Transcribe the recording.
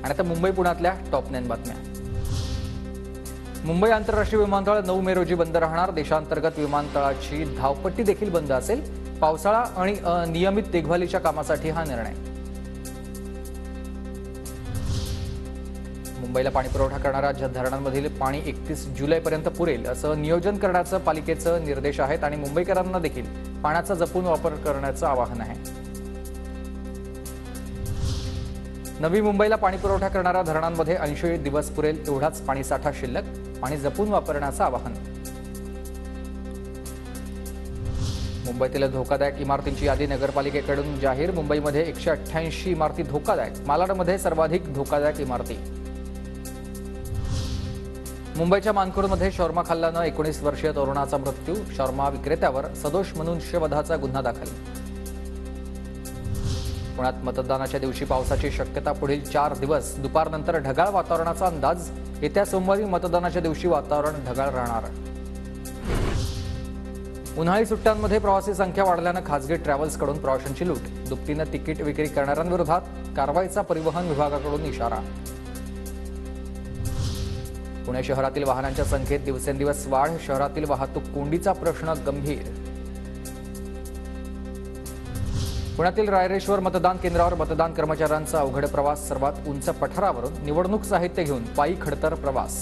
आणि आता मुंबई पुण्यातल्या टॉप 9 बातम्या। मुंबई आंतरराष्ट्रीय विमानतळ 9 मे रोजी बंद राहणार। देशांतर्गत विमानतळाची धावपट्टी देखील बंद असेल। पावसाळा आणि नियमित देखभालीच्या कामासाठी हा निर्णय। मुंबईला पाणी पुरवठा करणाऱ्या धरणांमधील पाणी 31 जुलैपर्यंत पुरेल असं नियोजन करण्याचं पालिकेचे निर्देश आहेत आणि मुंबईकरांना देखील पाण्याचा जपून वापर करण्याचं आवाहन आहे। नवी मुंबईला पाणी पुरवठा करणाऱ्या धरणांमध्ये 80 दिवस पुरेल एवढाच पाणीसाठा शिल्लक। पाणी जपून वापरण्याचं आवाहन। मुंबईतील धोकादायक इमारतींची यादी नगरपालिकेकडून जाहीर। मुंबईमध्ये 188 इमारती धोकादायक। मालाडमध्ये सर्वाधिक धोकादायक इमारती। मुंबईच्या मानखुर्दमध्ये शॉर्मा खाल्ल्यानं 19 वर्षीय तरुणाचा मृत्यू। शॉर्मा विक्रेत्यावर सदोष मनुष्यवधाचा गुन्हा दाखल। पुण्यात मतदानाच्या दिवशी पावसाची शक्यता। पुढील 4 दिवस दुपारनंतर ढगाळ वातावरणाचा अंदाज। येत्या सोमवारी मतदानाच्या दिवशी वातावरण ढगाळ राहणार। उन्हाळी सुट्ट्यांमध्ये प्रवासी संख्या वाढल्यानं खासगी ट्रॅव्हल्सकडून प्रवाशांची लूट। दुपटीनं तिकीट विक्री करणाऱ्यांविरोधात कारवाईचा परिवहन विभागाकडून इशारा। पुणे शहरातील वाहनांच्या संख्येत दिवसेंदिवस वाढ। शहरातील वाहतूक कोंडीचा प्रश्न गंभीर। पुण्यातील रायरेश्वर मतदान केंद्रावर मतदान कर्मचाऱ्यांचा अवघड प्रवास। सर्वात उंच पठारावरून निवडणूक साहित्य घेऊन पायी खडतर प्रवास।